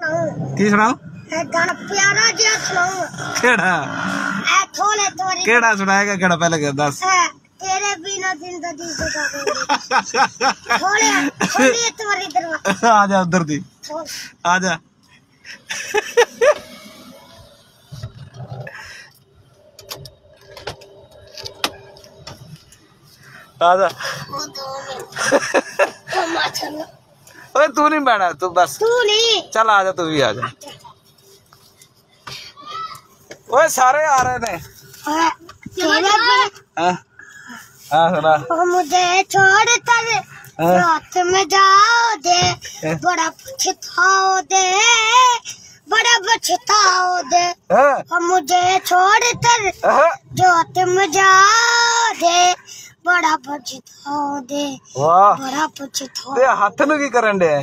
की सुनाओ? गाना प्यारा जिहा सुनाओ। केड़ा? ए थोड़े थोड़ी। केड़ा सुनाएगा? केड़ा पहले कर दस। तेरे बिना जिंदगी गुजारेंगे। थोड़े थोड़ी तुम्हारी दरवाजा। आ जा उधर दी। आ जा। आजा। ओए तू नहीं बैठा, तू बस तू नहीं। चल आजा, तू भी आजा। ओए सारे आ रहे थे। सुना। मुझे छोड़ कर रात में जाओ दे, बड़ा पछताओ दे, बड़ा पछताओ दे। मुझे छोड़ कर रात में जाओ दे, बड़ा पछताओ दे, बड़ा पछताओ। ते हाथ नु की करन दे?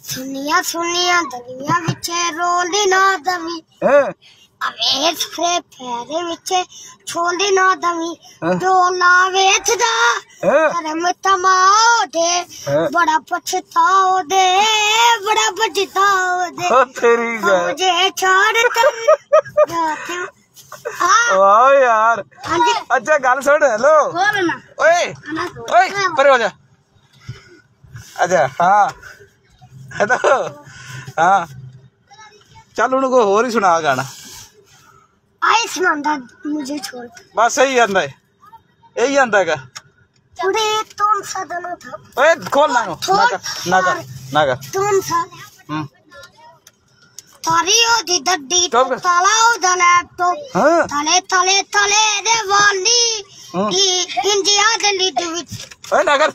सुनिया सुनिया दुनिया विचे रोली ना दमी, अवेच फ्रे पैरे विचे छोली ना दमी, डोला वेचदा करम तमाओ दे, बड़ा पछताओ दे, बड़ा पछताओ दे। तेरी मुझे छोड़ कर वाह यार। अच्छा गल सुन। हेलो ओए ओए परे हो जा। अच्छा हाँ हेलो हाँ चल उनको होर ही सुना गाना। आई सुनांदा मुझे छोड़। बस यही आंदा है, यही आंदा है। थोड़े तुम सदन था। ओए खोल ना ना कर ना कर। तुम सा तारी ओदी दड्डी ताला ओदा लैपटॉप तले तले तले दे वाली इंडिया दे लीड विच। ओए ना कर।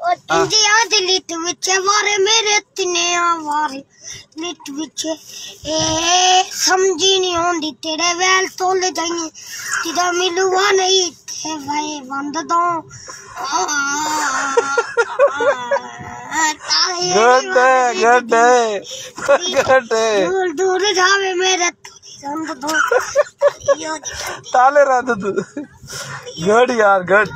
इंडिया दे लीड विच वारे मेरे तिने वारे लीड विच ए समझी नहीं आंदी तेरे वैल तोल जाइए तेरा मिलुआ नहीं थे भाई बंद दो। दूर दूर जावे मेरे ताले रहा तू। गुड यार गुड।